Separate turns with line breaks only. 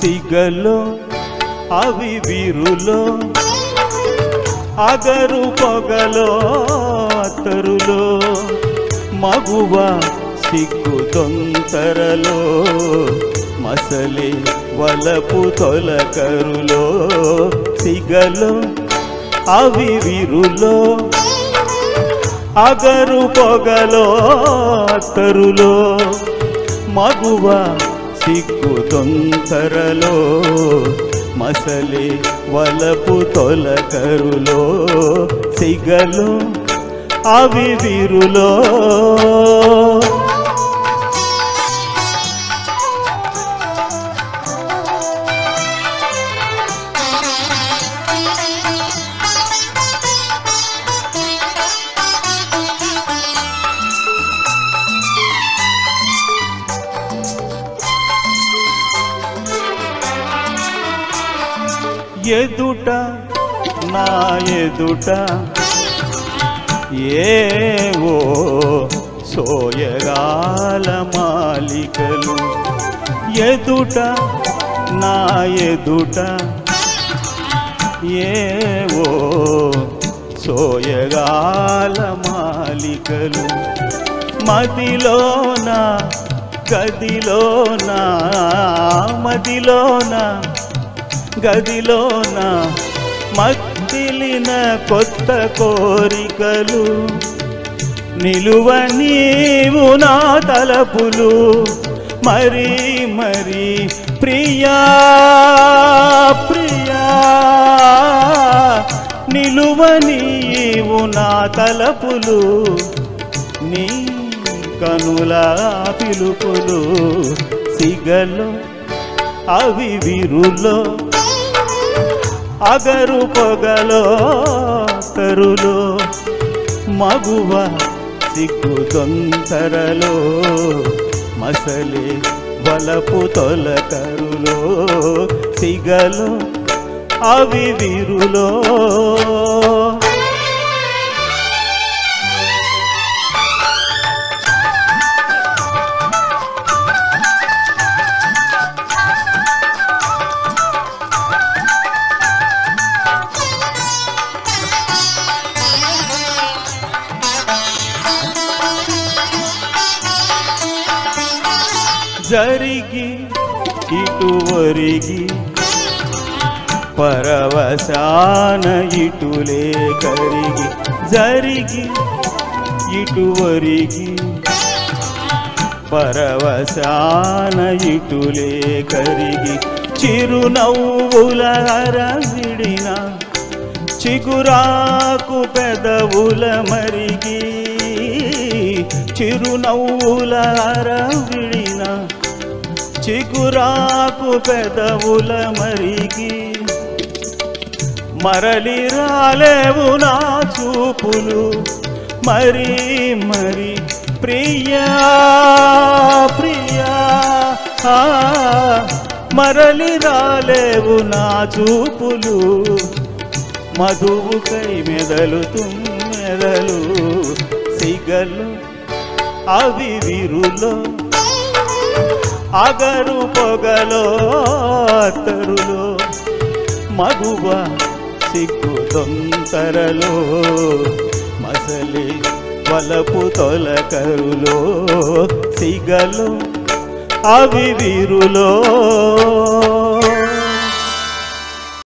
సిగలో అవి విరులో అగరు పొగలో అత్తరులో మగువ సిగ్గు తొంతరలో మసలి వలపు తొలకరులో సిగలో అవి విరులో అగరు పొగలో అత్తరులో మగువ సిగ్గు తొంతరలో మసలి వలపు తొలకరులో సిగలో అవి విరులో ఎదుట నా ఎదుట ఏవో సోయగాల మాలికలు ఎదుట నా ఎదుట ఏవో సోయగాల మాలికలు మదిలోన గదిలోన మదిలోన గదిలోన మత్తిలిన కొత్త కోరికలు నిలువ నీవు నా తలపులు మరి మరి ప్రియా ప్రియా నిలువ నీవు నా తలపులు నీ కనుల పిలుపులు సిగలో అవి విరులో అగరు పొగలో తరులో మగువ సిగ్గు తొంతరలో మసలి వలపు తొలకరులో సిగలో అవి విరులో జరిగి ఇటు ఒరిగి పరవశాన ఇటులే కరిగి జరిగి ఇటు ఒరిగి పరవశాన ఇటులే కరిగి చిరునవ్వుల అరవిడిన చిగురాకు పెదవుల మరిగి చిరునవ్వుల అరవిడిన చిగురాకు పెదవుల మరిగి మరలి రాలేవు నా చూపులు మరి మరి ప్రియా ప్రియా మరలి రాలేవు నా చూపులు మధువుకై మెదలు తుమ్మెదలు సిగలు అవి విరులో అగరు పొగలో అత్తరులో మగువ సిగ్గు తొంతరలో మసలి వలపు తొలకరులో సిగలో అవి విరులో